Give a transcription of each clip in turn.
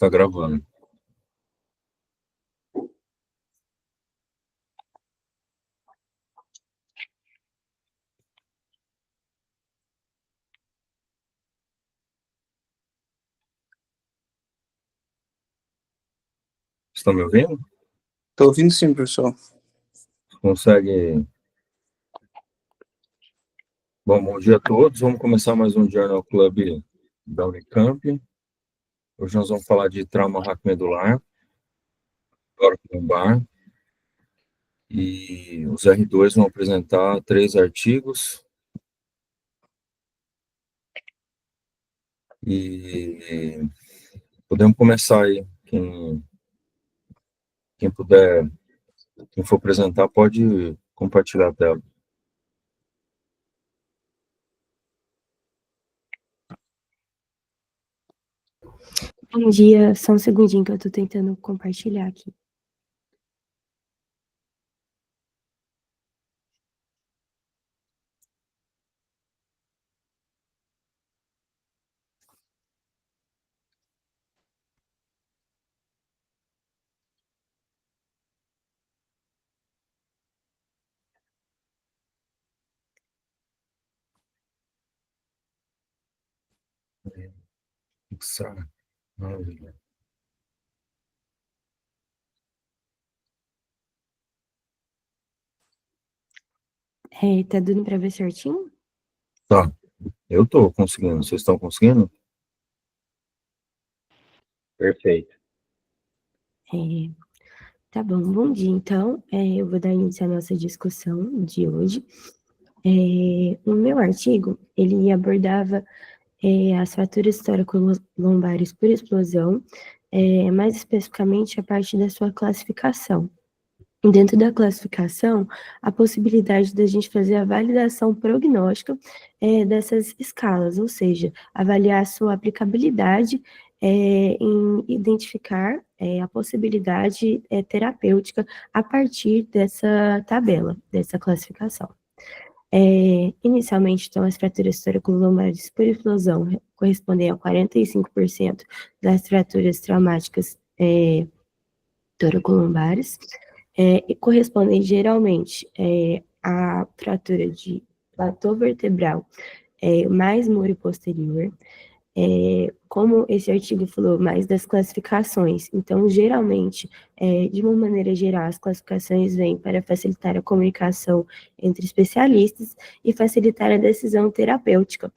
Tá gravando. Estão me ouvindo? Tô ouvindo sim, professor. Consegue? Bom dia a todos. Vamos começar mais um Journal Club da Unicamp. Hoje nós vamos falar de trauma raquimedular, lombar. E os R2 vão apresentar 3 artigos. E podemos começar aí. Quem puder, quem for apresentar, pode compartilhar a tela. Bom dia, só um segundinho que eu tô tentando compartilhar aqui. Maravilha. Tá dando para ver certinho? Tá, eu tô conseguindo. Vocês estão conseguindo? Perfeito. Tá bom dia. Então, eu vou dar início à nossa discussão de hoje. O meu artigo, ele abordava as fraturas histórico-lombares por explosão, mais especificamente a parte da sua classificação. Dentro da classificação, a possibilidade da gente fazer a validação prognóstica dessas escalas, ou seja, avaliar a sua aplicabilidade em identificar a possibilidade terapêutica a partir dessa tabela, dessa classificação. Inicialmente, então, as fraturas toracolo-lombares por explosão correspondem a 45% das fraturas traumáticas toracolombares, e correspondem geralmente à fratura de platô vertebral mais muro posterior. Como esse artigo falou mais das classificações, então, geralmente, de uma maneira geral, as classificações vêm para facilitar a comunicação entre especialistas e facilitar a decisão terapêutica.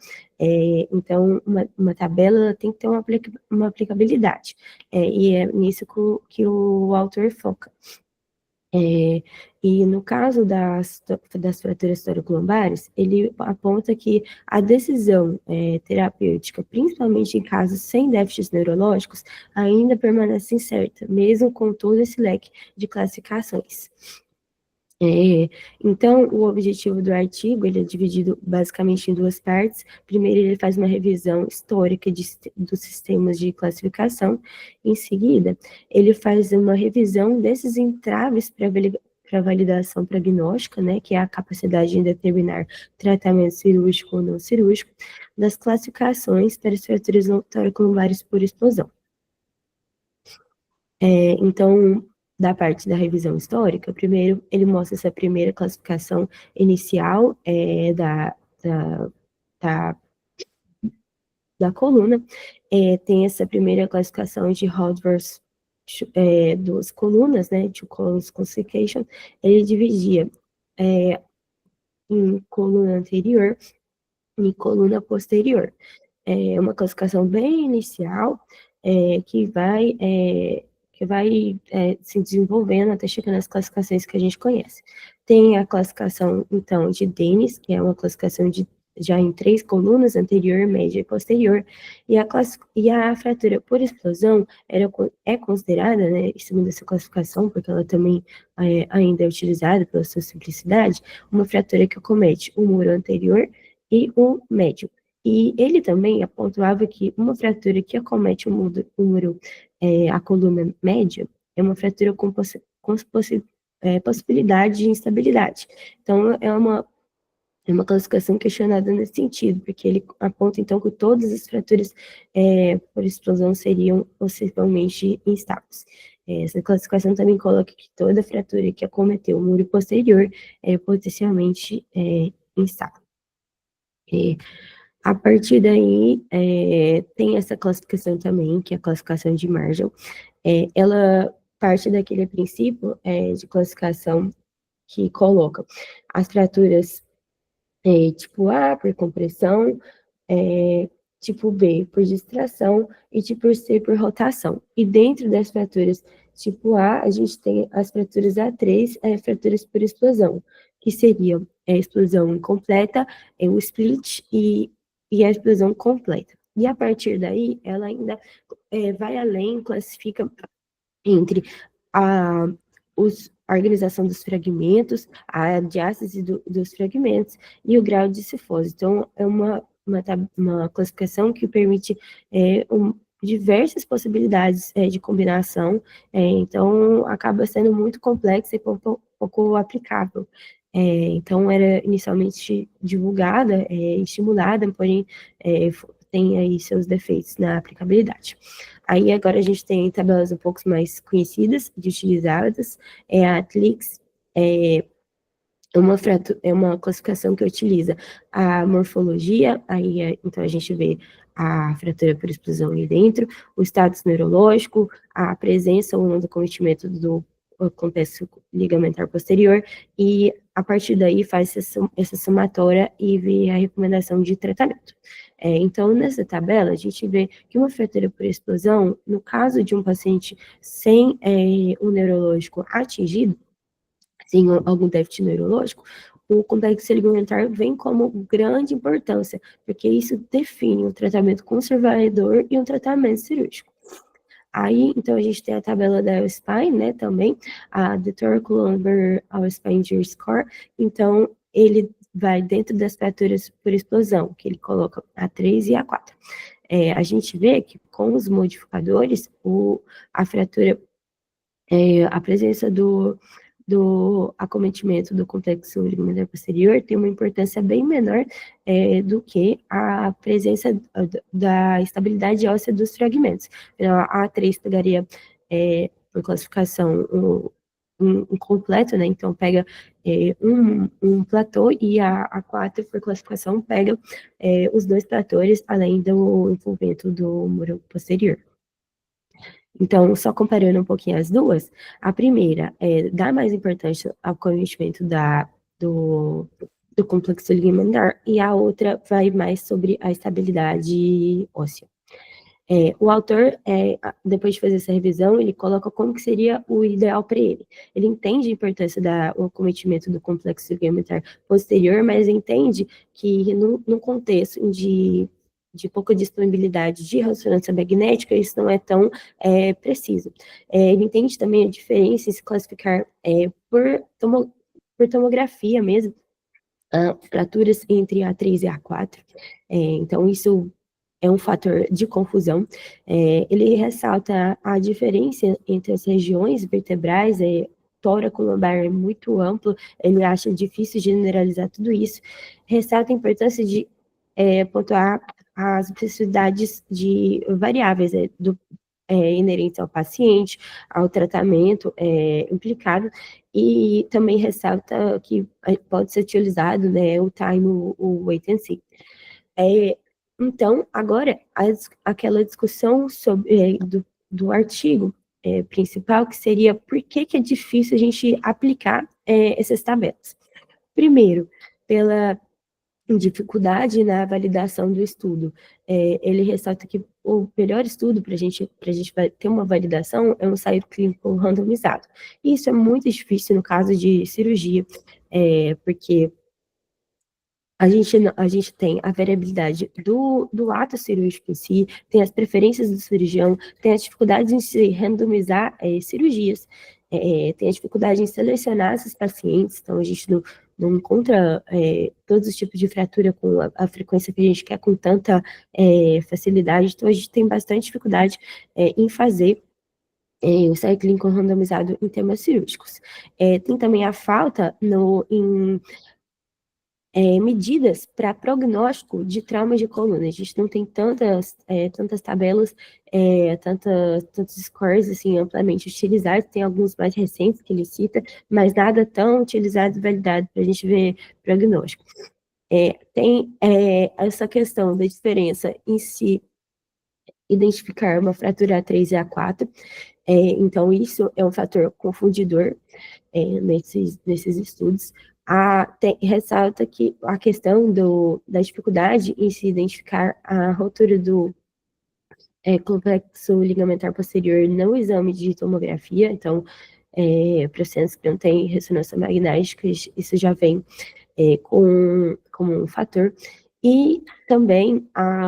Então, uma tabela tem que ter uma aplicabilidade, e é nisso que o autor foca. E no caso das fraturas toracolo-lombares, ele aponta que a decisão terapêutica, principalmente em casos sem déficits neurológicos, ainda permanece incerta, mesmo com todo esse leque de classificações. Então, o objetivo do artigo, ele é dividido basicamente em duas partes. Primeiro, ele faz uma revisão histórica dos sistemas de classificação. Em seguida, ele faz uma revisão desses entraves para validação prognóstica, né, que é a capacidade de determinar tratamento cirúrgico ou não cirúrgico, das classificações para as fraturas toracolo-lombares por explosão. Então, da parte da revisão histórica, primeiro ele mostra essa primeira classificação inicial da coluna, tem essa primeira classificação de Hodgers, duas colunas, né, two columns classification, ele dividia em coluna anterior e coluna posterior. É uma classificação bem inicial, que vai se desenvolvendo até chegar nas classificações que a gente conhece. Tem a classificação, então, de Dennis, que é uma classificação já em 3 colunas, anterior, média e posterior, e a fratura por explosão é considerada, né, segundo essa classificação, porque ela também ainda é utilizada pela sua simplicidade, uma fratura que acomete o muro anterior e o médio. E ele também apontava que uma fratura que acomete o muro, a coluna média, é uma fratura com possibilidade de instabilidade. Então, é uma É uma classificação questionada nesse sentido, porque ele aponta, então, que todas as fraturas por explosão seriam possivelmente instáveis. Essa classificação também coloca que toda fratura que acometeu o muro posterior é potencialmente instável. A partir daí, tem essa classificação também, que é a classificação de Marshall. Ela parte daquele princípio de classificação que coloca as fraturas tipo A por compressão, tipo B por distração e tipo C por rotação. E dentro das fraturas tipo A gente tem as fraturas A3, fraturas por explosão, que seriam a explosão incompleta, o split e a explosão completa. E a partir daí, ela ainda vai além, classifica entre a, a organização dos fragmentos, a diástase dos fragmentos e o grau de cifose. Então, é uma classificação que permite diversas possibilidades de combinação, então acaba sendo muito complexa e pouco aplicável. Então, era inicialmente divulgada, estimulada, porém tem aí seus defeitos na aplicabilidade. Aí agora a gente tem tabelas um pouco mais conhecidas de utilizadas, a Atlix é uma classificação que utiliza a morfologia, aí então a gente vê a fratura por explosão ali dentro, o status neurológico, a presença ou não do cometimento do complexo ligamentar posterior, e a partir daí faz essa somatória e vê a recomendação de tratamento. Então, nessa tabela, a gente vê que uma fratura por explosão, no caso de um paciente sem um neurológico atingido, sem algum déficit neurológico, o complexo ligamentar vem como grande importância, porque isso define um tratamento conservador e um tratamento cirúrgico. Aí, então, a gente tem a tabela da Spine, né, também, a The Thoracolumbar Spine Injury Score, então, ele vai dentro das fraturas por explosão, que ele coloca a 3 e a 4. A gente vê que com os modificadores, a fratura, a presença do acometimento do complexo ligamentar posterior tem uma importância bem menor do que a presença da estabilidade óssea dos fragmentos. Então, a A3 pegaria, por classificação, um completo, né? Então, pega um platô, e a 4, por classificação, pega os dois platores, além do envolvimento do muro posterior. Então, só comparando um pouquinho as duas, a primeira dá mais importância ao cometimento do complexo ligamentar, e a outra vai mais sobre a estabilidade óssea. O autor, depois de fazer essa revisão, ele coloca como que seria o ideal para ele. Ele entende a importância do acometimento do complexo ligamentar posterior, mas entende que no contexto de pouca disponibilidade de ressonância magnética, isso não é tão preciso. Ele entende também a diferença em se classificar por tomografia mesmo, fraturas entre A3 e A4. Então, isso é um fator de confusão. Ele ressalta a diferença entre as regiões vertebrais, tóraco-lombar é muito amplo, ele acha difícil generalizar tudo isso. Ressalta a importância de pontuar as especificidades de variáveis inerentes ao paciente, ao tratamento implicado, e também ressalta que pode ser utilizado, né, o time, o wait and see. Então, agora, aquela discussão sobre, do artigo principal, que seria por que é difícil a gente aplicar essas tabelas. Primeiro, pela dificuldade na validação do estudo. Ele ressalta que o melhor estudo para a gente ter uma validação é um ensaio clínico randomizado. E isso é muito difícil no caso de cirurgia, porque a gente tem a variabilidade do ato cirúrgico em si, tem as preferências do cirurgião, tem as dificuldades em se randomizar cirurgias, tem a dificuldade em selecionar esses pacientes, então a gente não encontra todos os tipos de fratura com a frequência que a gente quer com tanta facilidade, então a gente tem bastante dificuldade em fazer o ensaio clínico randomizado em temas cirúrgicos. Tem também a falta medidas para prognóstico de traumas de coluna. A gente não tem tantas tabelas, tantos scores assim, amplamente utilizados, tem alguns mais recentes que ele cita, mas nada tão utilizado e validado para a gente ver prognóstico. Tem essa questão da diferença em se identificar uma fratura A3 e A4, então isso é um fator confundidor nesses estudos. Ressalta que a questão da dificuldade em se identificar a rotura do complexo ligamentar posterior no exame de tomografia, então, para pacientes que não têm ressonância magnética, isso já vem como um fator. E também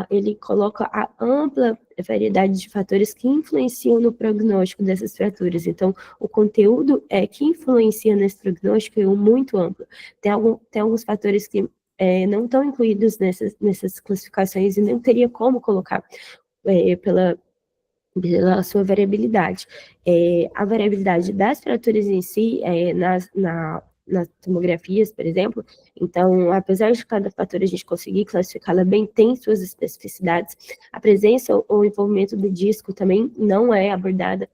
ele coloca a ampla variedade de fatores que influenciam no prognóstico dessas fraturas. Então, o conteúdo que influencia nesse prognóstico é muito amplo. Tem alguns fatores que não estão incluídos nessas classificações e não teria como colocar pela sua variabilidade. A variabilidade das fraturas em si, nas tomografias, por exemplo, então, apesar de cada fator a gente conseguir classificá-la bem, tem suas especificidades. A presença ou envolvimento do disco também não é abordada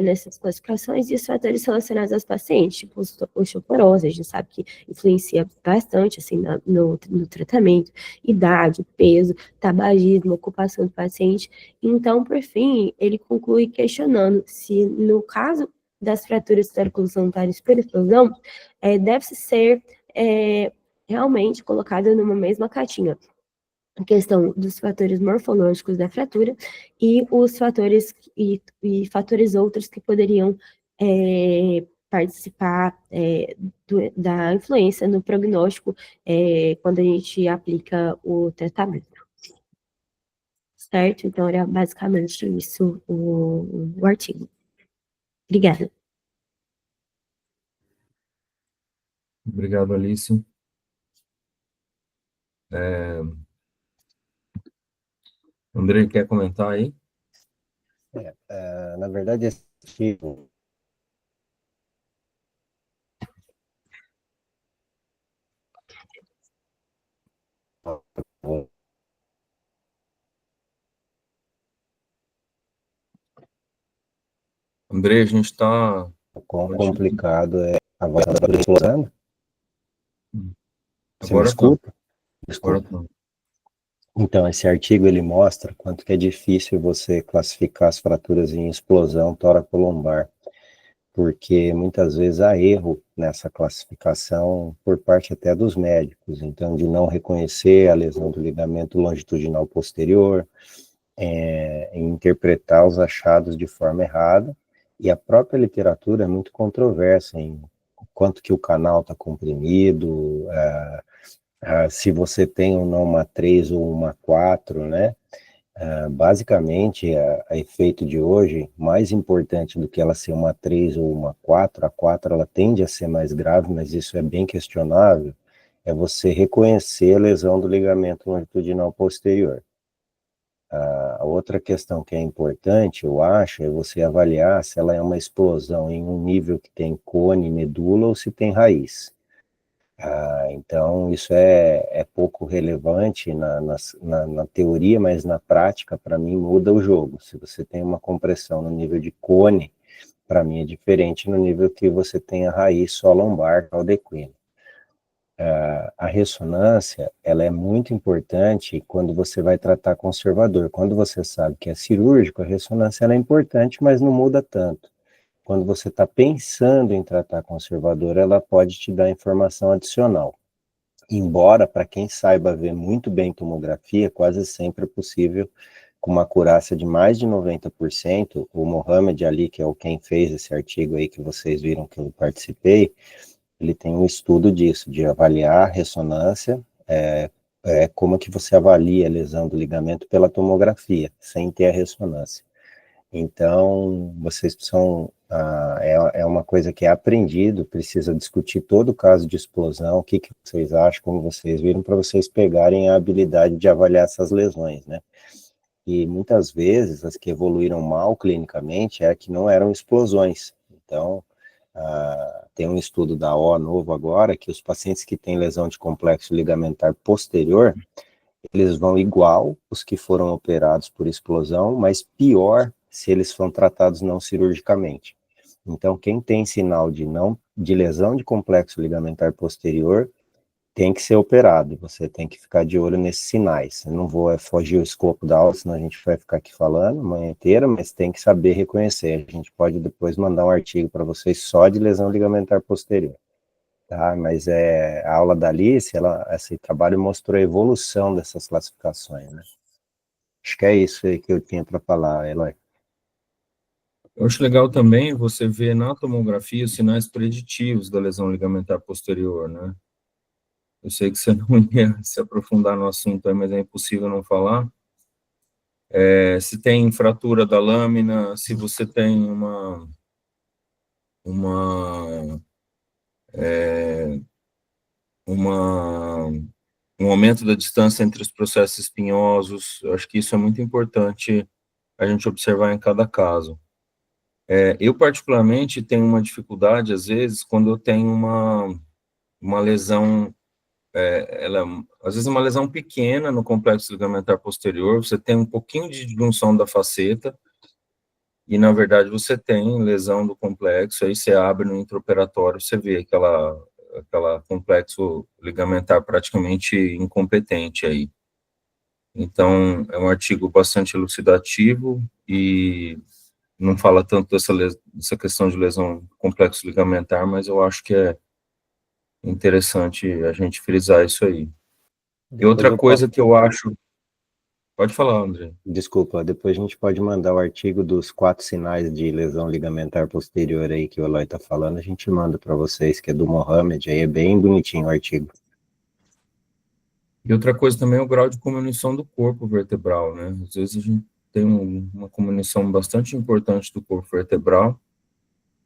nessas classificações, e os fatores relacionados aos pacientes, tipo osteoporose, a gente sabe que influencia bastante, assim, no tratamento, idade, peso, tabagismo, ocupação do paciente. Então, por fim, ele conclui questionando se, no caso das fraturas cerviculolantares por explosão, deve ser realmente colocada numa mesma caixinha. A questão dos fatores morfológicos da fratura e os fatores e fatores outros que poderiam participar da influência no prognóstico quando a gente aplica o tratamento. Certo? Então, era basicamente isso o artigo. Obrigada. Obrigado, Alice. André, quer comentar aí? Na verdade, esse artigo André, a gente está... quão complicado é a voz da explosão. Você me Agora escuta? Agora não. Então, esse artigo ele mostra quanto que é difícil você classificar as fraturas em explosão tóraco-lombar, porque muitas vezes há erro nessa classificação por parte até dos médicos, então de não reconhecer a lesão do ligamento longitudinal posterior, interpretar os achados de forma errada, e a própria literatura é muito controversa em quanto que o canal está comprimido, se você tem ou não uma 3 ou uma 4, né? Basicamente, a efeito de hoje, mais importante do que ela ser uma 3 ou uma 4, a 4 ela tende a ser mais grave, mas isso é bem questionável, é você reconhecer a lesão do ligamento longitudinal posterior. A outra questão que é importante, eu acho, é você avaliar se ela é uma explosão em um nível que tem cone, medula, ou se tem raiz. Então, isso é pouco relevante na teoria, mas na prática, para mim, muda o jogo. Se você tem uma compressão no nível de cone, para mim é diferente no nível que você tem a raiz só lombar, caldequina. A ressonância, ela é muito importante quando você vai tratar conservador. Quando você sabe que é cirúrgico, a ressonância ela é importante, mas não muda tanto. Quando você está pensando em tratar conservador, ela pode te dar informação adicional. Embora, para quem saiba ver muito bem tomografia, quase sempre é possível, com uma acurácia de mais de 90%, o Mohamed Ali, que é quem fez esse artigo aí que vocês viram que eu participei, ele tem um estudo disso, de avaliar a ressonância, como que você avalia a lesão do ligamento pela tomografia, sem ter a ressonância. Então, vocês precisam, é uma coisa que é aprendido, precisa discutir todo o caso de explosão, o que vocês acham, como vocês viram, para vocês pegarem a habilidade de avaliar essas lesões, né? E muitas vezes, as que evoluíram mal clinicamente, que não eram explosões. Então, Tem um estudo da O novo agora, que os pacientes que têm lesão de complexo ligamentar posterior, eles vão igual os que foram operados por explosão, mas pior se eles foram tratados não cirurgicamente. Então, quem tem sinal de lesão de complexo ligamentar posterior, tem que ser operado, você tem que ficar de olho nesses sinais. Eu não vou fugir o escopo da aula, senão a gente vai ficar aqui falando a manhã inteira, mas tem que saber reconhecer. A gente pode depois mandar um artigo para vocês só de lesão ligamentar posterior. Tá? Mas a aula da Alice, esse trabalho mostrou a evolução dessas classificações, né? Acho que é isso aí que eu tinha para falar, Eloy. Eu acho legal também você ver na tomografia os sinais preditivos da lesão ligamentar posterior, né? Eu sei que você não ia se aprofundar no assunto aí, mas é impossível não falar. Se tem fratura da lâmina, se você tem uma, um aumento da distância entre os processos espinhosos, eu acho que isso é muito importante a gente observar em cada caso. Eu, particularmente, tenho uma dificuldade, às vezes, quando eu tenho uma lesão, às vezes uma lesão pequena no complexo ligamentar posterior, você tem um pouquinho de junção da faceta, e, na verdade, você tem lesão do complexo, aí você abre no intraoperatório, você vê aquela complexo ligamentar praticamente incompetente aí. Então, é um artigo bastante elucidativo e não fala tanto dessa questão de lesão complexo ligamentar, mas eu acho que é interessante a gente frisar isso aí. E outra coisa que eu acho... Pode falar, André. Desculpa, depois a gente pode mandar o artigo dos 4 sinais de lesão ligamentar posterior aí que o Eloy está falando, a gente manda para vocês, que é do Mohamed, aí é bem bonitinho o artigo. E outra coisa também é o grau de comunição do corpo vertebral, né? Às vezes a gente tem uma comunição bastante importante do corpo vertebral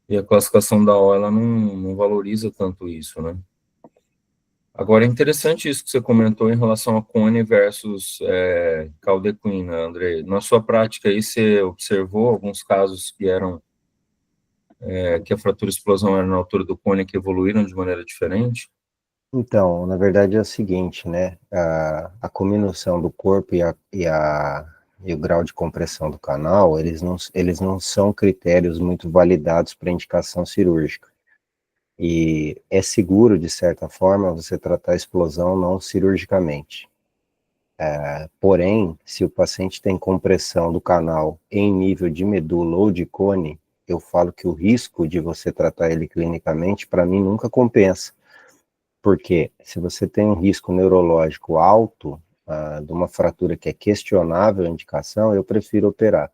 e a classificação da O, ela não valoriza tanto isso, né? Agora, é interessante isso que você comentou em relação a cone versus caldequina, André. Na sua prática aí, você observou alguns casos que que a fratura e explosão era na altura do cone que evoluíram de maneira diferente? Então, na verdade é o seguinte, né, a combinação do corpo e o grau de compressão do canal, eles não são critérios muito validados para indicação cirúrgica. E é seguro, de certa forma, você tratar a explosão não cirurgicamente. Porém, se o paciente tem compressão do canal em nível de medula ou de cone, eu falo que o risco de você tratar ele clinicamente, para mim, nunca compensa. Porque se você tem um risco neurológico alto, de uma fratura que é questionável a indicação, eu prefiro operar.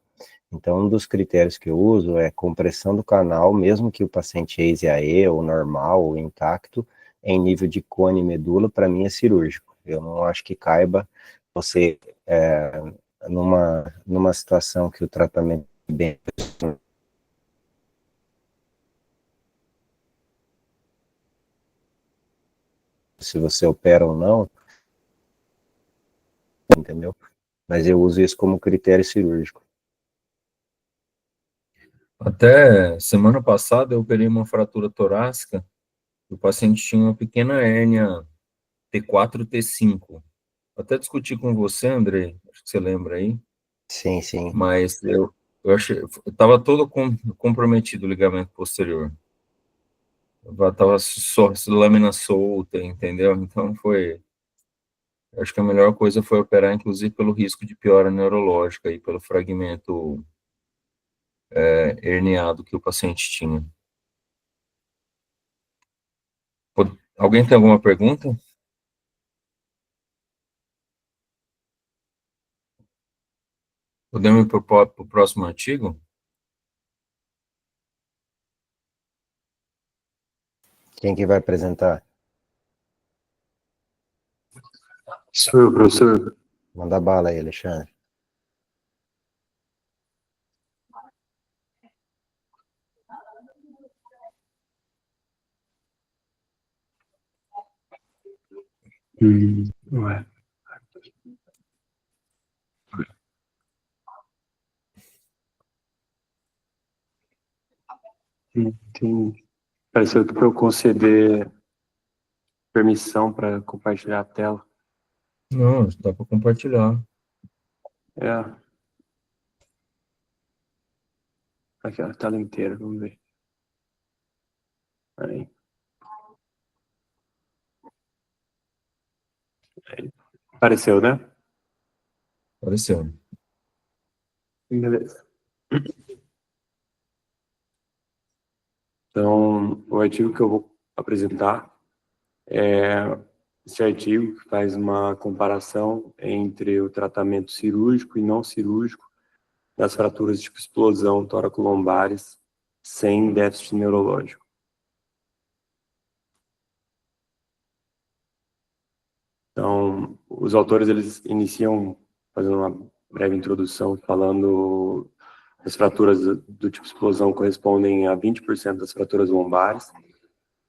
Então, um dos critérios que eu uso é compressão do canal, mesmo que o paciente ASE ou normal ou intacto, em nível de cone e medula, para mim é cirúrgico. Eu não acho que caiba você, numa situação que o tratamento é bem... Se você opera ou não, entendeu? Mas eu uso isso como critério cirúrgico. Até semana passada eu operei uma fratura torácica, o paciente tinha uma pequena hérnia T4 T5. Até discuti com você, André, acho que você lembra aí, Sim, sim. mas eu achei, estava todo comprometido o ligamento posterior. Estava só lâmina solta, entendeu? Então acho que a melhor coisa foi operar, inclusive pelo risco de piora neurológica e pelo fragmento herniado que o paciente tinha. Alguém tem alguma pergunta? Podemos ir para o próximo artigo? Quem que vai apresentar? Sou eu, professor. Manda bala aí, Alexandre. Ué. Entendi. Apareceu aqui para eu conceder permissão para compartilhar a tela. Não, dá para compartilhar. É. Aqui, a tela inteira, vamos ver. Aí. Apareceu, né? Apareceu. Beleza. Então, o artigo que eu vou apresentar é esse artigo que faz uma comparação entre o tratamento cirúrgico e não cirúrgico das fraturas tipo explosão tóraco-lombares sem déficit neurológico. Então, os autores, eles iniciam fazendo uma breve introdução, falando as fraturas do tipo explosão correspondem a 20% das fraturas lombares,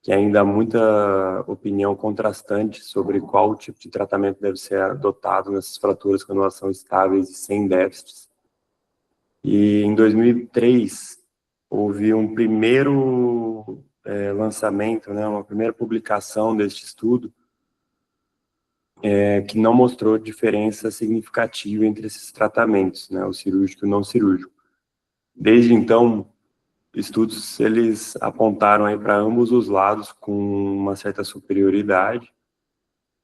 que ainda há muita opinião contrastante sobre qual tipo de tratamento deve ser adotado nessas fraturas quando elas são estáveis e sem déficits. E em 2003, houve um primeiro lançamento, né, uma primeira publicação deste estudo, que não mostrou diferença significativa entre esses tratamentos, né, o cirúrgico e o não cirúrgico. Desde então, estudos eles apontaram aí para ambos os lados com uma certa superioridade,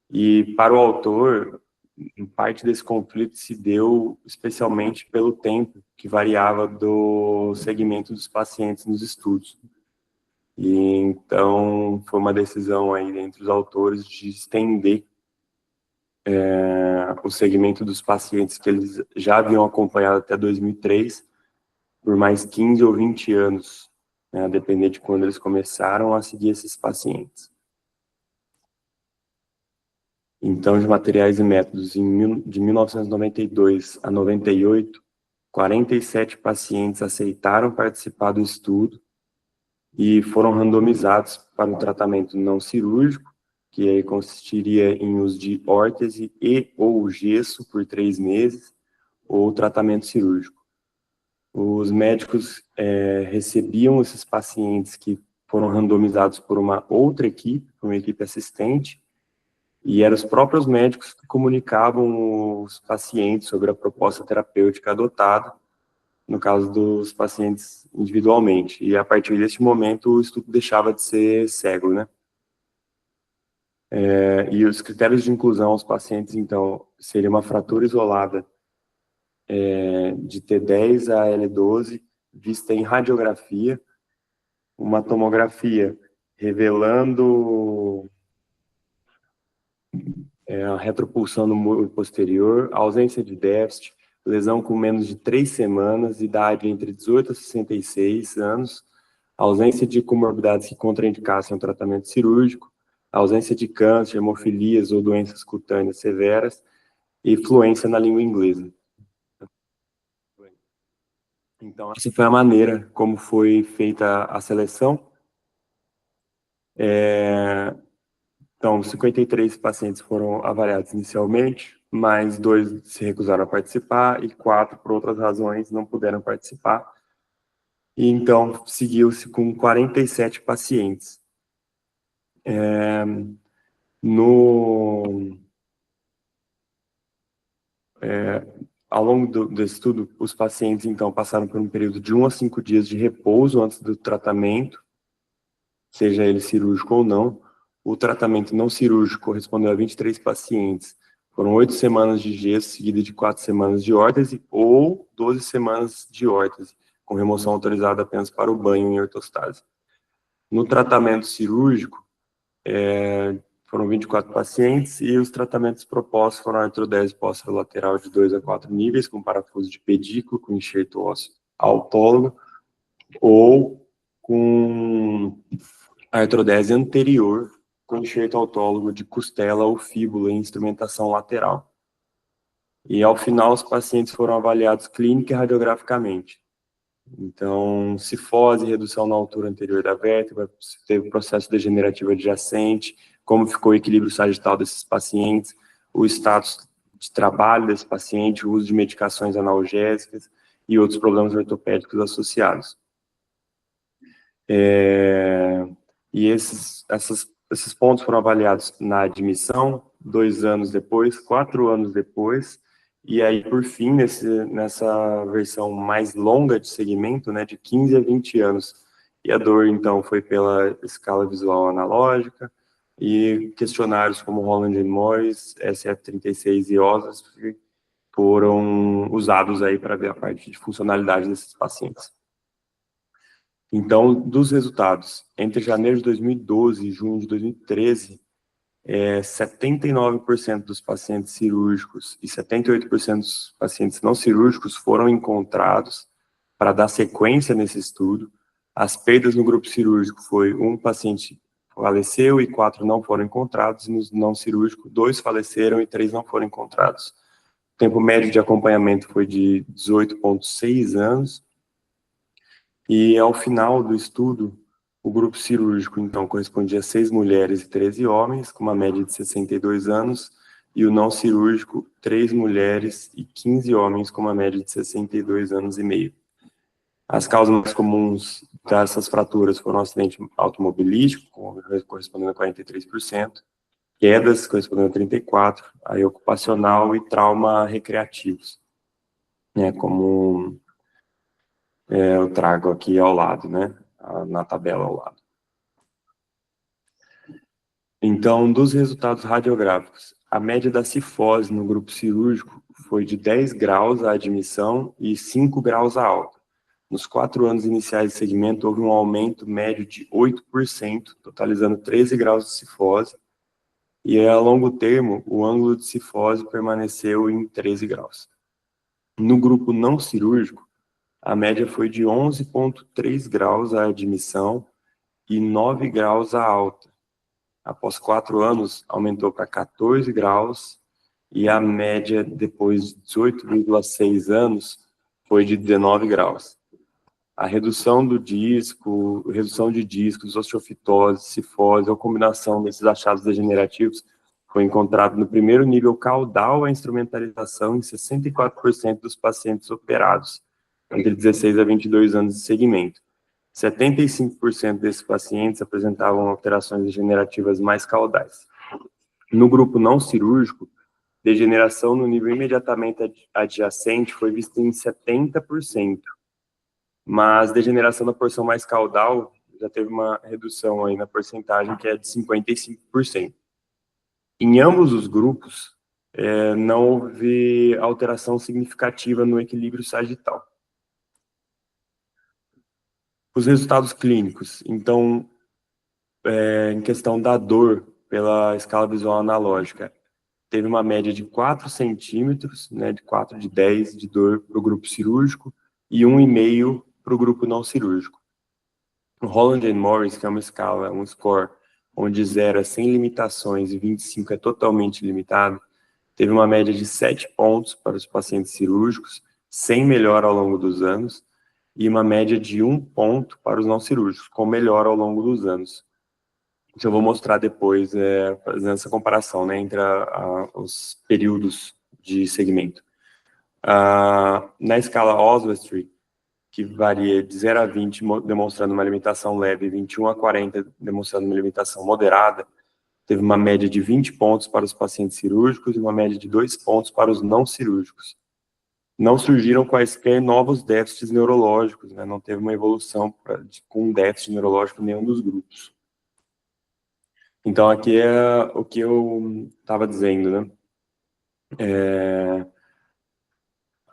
e para o autor, em parte desse conflito se deu especialmente pelo tempo que variava do segmento dos pacientes nos estudos. E então foi uma decisão aí entre os autores de estender o segmento dos pacientes que eles já haviam acompanhado até 2003 por mais 15 ou 20 anos, né, a depender de quando eles começaram a seguir esses pacientes. Então, de materiais e métodos, de 1992 a 98, 47 pacientes aceitaram participar do estudo e foram randomizados para o tratamento não cirúrgico, que aí consistiria em uso de órtese e ou gesso por 3 meses, ou tratamento cirúrgico. Os médicos recebiam esses pacientes que foram randomizados por uma outra equipe, uma equipe assistente, e eram os próprios médicos que comunicavam os pacientes sobre a proposta terapêutica adotada, no caso dos pacientes individualmente. E a partir deste momento, o estudo deixava de ser cego, né? E os critérios de inclusão aos pacientes, então, seria uma fratura isolada de T10 a L12, vista em radiografia, uma tomografia revelando a retropulsão no muro posterior, ausência de déficit, lesão com menos de 3 semanas, idade entre 18 a 66 anos, ausência de comorbidades que contraindicassem o tratamento cirúrgico, ausência de câncer, hemofilias ou doenças cutâneas severas e fluência na língua inglesa. Então, essa foi a maneira como foi feita a seleção. Então, 53 pacientes foram avaliados inicialmente, mas 2 se recusaram a participar e 4, por outras razões, não puderam participar. E então, seguiu-se com 47 pacientes. Ao longo desse estudo, os pacientes, então, passaram por um período de 1 a 5 dias de repouso antes do tratamento, seja ele cirúrgico ou não. O tratamento não cirúrgico correspondeu a 23 pacientes. Foram 8 semanas de gesso, seguida de 4 semanas de órtese, ou 12 semanas de órtese, com remoção autorizada apenas para o banho em ortostase. No tratamento cirúrgico, foram 24 pacientes, e os tratamentos propostos foram artrodese posterolateral de 2 a 4 níveis, com parafuso de pedículo, com enxerto ósseo autólogo, ou com artrodese anterior, com enxerto autólogo de costela ou fíbula em instrumentação lateral. E, ao final, os pacientes foram avaliados clínica e radiograficamente. Então, cifose, redução na altura anterior da vértebra, se teve processo degenerativo adjacente, como ficou o equilíbrio sagital desses pacientes, o status de trabalho desse paciente, o uso de medicações analgésicas e outros problemas ortopédicos associados. E esses pontos foram avaliados na admissão, 2 anos depois, 4 anos depois, e aí, por fim, nessa versão mais longa de segmento, né, de 15 a 20 anos. E a dor, então, foi pela escala visual analógica, e questionários como Holland and Morris, SF36 e OSAS foram usados aí para ver a parte de funcionalidade desses pacientes. Então, dos resultados, entre janeiro de 2012 e junho de 2013, 79% dos pacientes cirúrgicos e 78% dos pacientes não cirúrgicos foram encontrados para dar sequência nesse estudo. As perdas no grupo cirúrgico foi 1 paciente faleceu e 4 não foram encontrados, e no não cirúrgico 2 faleceram e 3 não foram encontrados. O tempo médio de acompanhamento foi de 18,6 anos, e ao final do estudo, o grupo cirúrgico, então, correspondia a 6 mulheres e 13 homens, com uma média de 62 anos, e o não cirúrgico, 3 mulheres e 15 homens, com uma média de 62 anos e meio. As causas mais comuns dessas fraturas foram acidente automobilístico, correspondendo a 43%, quedas, correspondendo a 34%, aí ocupacional e trauma recreativos, né, como eu trago aqui ao lado, né, na tabela ao lado. Então, dos resultados radiográficos, a média da cifose no grupo cirúrgico foi de 10 graus a admissão e 5 graus a alta. Nos 4 anos iniciais de segmento, houve um aumento médio de 8%, totalizando 13 graus de cifose, e a longo termo, o ângulo de cifose permaneceu em 13 graus. No grupo não cirúrgico, a média foi de 11,3 graus a admissão e 9 graus a alta. Após 4 anos, aumentou para 14 graus, e a média, depois de 18,6 anos, foi de 19 graus. A redução do disco, redução de discos, osteofitose, cifose, ou combinação desses achados degenerativos, foi encontrado no primeiro nível caudal a instrumentalização em 64% dos pacientes operados, entre 16 a 22 anos de segmento. 75% desses pacientes apresentavam alterações degenerativas mais caudais. No grupo não cirúrgico, degeneração no nível imediatamente adjacente foi vista em 70%, mas degeneração na porção mais caudal já teve uma redução aí na porcentagem, que é de 55%. Em ambos os grupos, não houve alteração significativa no equilíbrio sagital. Os resultados clínicos, então, em questão da dor pela escala visual analógica, teve uma média de 4 centímetros, né, de 4 de 10 de dor para o grupo cirúrgico e 1,5 para o grupo não cirúrgico. O Holland and Morris, que é uma escala, um score, onde 0 é sem limitações e 25 é totalmente limitado, teve uma média de 7 pontos para os pacientes cirúrgicos, sem melhora ao longo dos anos, e uma média de 1 ponto para os não cirúrgicos, com melhora ao longo dos anos. Então, eu vou mostrar depois, fazendo essa comparação, né, entre os períodos de segmento. Na escala Oswestry, que varia de 0 a 20, demonstrando uma limitação leve, 21 a 40, demonstrando uma limitação moderada, teve uma média de 20 pontos para os pacientes cirúrgicos e uma média de 2 pontos para os não cirúrgicos. Não surgiram quaisquer novos déficits neurológicos, né? Não teve uma evolução com déficit neurológico em nenhum dos grupos. Então, aqui é o que eu estava dizendo, né?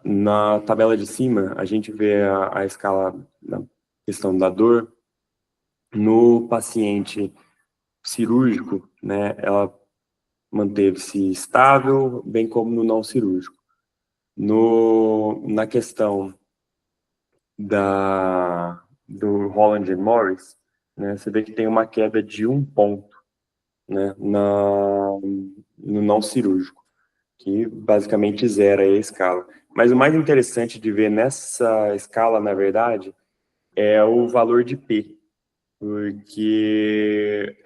Na tabela de cima, a gente vê a escala na questão da dor. No paciente cirúrgico, né, ela manteve-se estável, bem como no não cirúrgico. Na questão do Holland and Morris, né, você vê que tem uma queda de 1 ponto, né, no não cirúrgico, que basicamente zera a escala. Mas o mais interessante de ver nessa escala, na verdade, é o valor de P, porque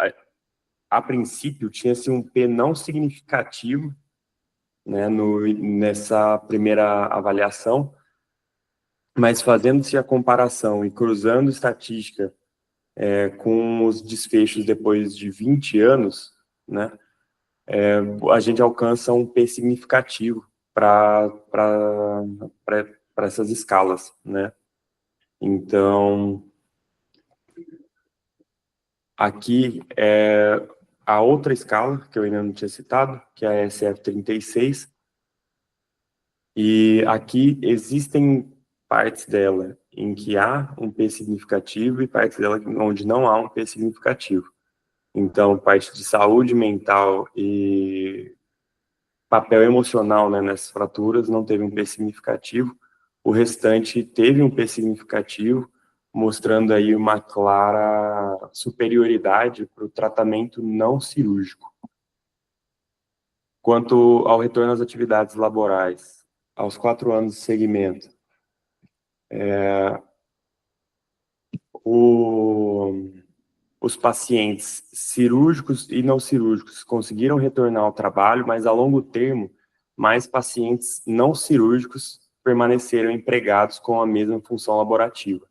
a princípio tinha-se um P não significativo, né, nessa primeira avaliação, mas fazendo-se a comparação e cruzando estatística com os desfechos depois de 20 anos, né, a gente alcança um P significativo para essas escalas, né? Então, aqui é a outra escala, que eu ainda não tinha citado, que é a SF36, e aqui existem partes dela em que há um P significativo e partes dela onde não há um P significativo. Então, parte de saúde mental e papel emocional, né, nessas fraturas não teve um P significativo, o restante teve um P significativo, mostrando aí uma clara superioridade para o tratamento não cirúrgico. Quanto ao retorno às atividades laborais, aos 4 anos de segmento, os pacientes cirúrgicos e não cirúrgicos conseguiram retornar ao trabalho, mas a longo termo, mais pacientes não cirúrgicos permaneceram empregados com a mesma função laborativa.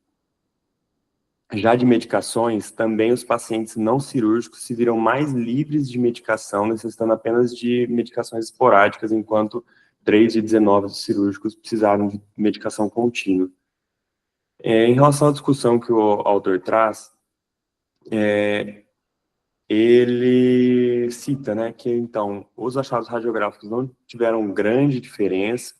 Já de medicações, também os pacientes não cirúrgicos se viram mais livres de medicação, necessitando apenas de medicações esporádicas, enquanto 3 de 19 cirúrgicos precisaram de medicação contínua. Em relação à discussão que o autor traz, ele cita, né, que então os achados radiográficos não tiveram grande diferença,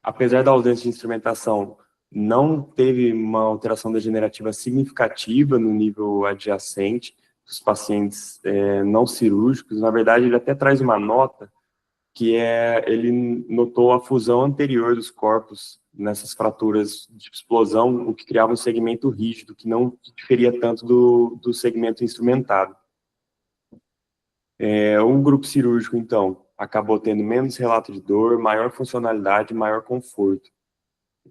apesar da ausência de instrumentação, não teve uma alteração degenerativa significativa no nível adjacente dos pacientes não cirúrgicos. Na verdade, ele até traz uma nota que ele notou a fusão anterior dos corpos nessas fraturas de explosão, o que criava um segmento rígido, que não diferia tanto do segmento instrumentado. O grupo cirúrgico, então, acabou tendo menos relato de dor, maior funcionalidade e maior conforto.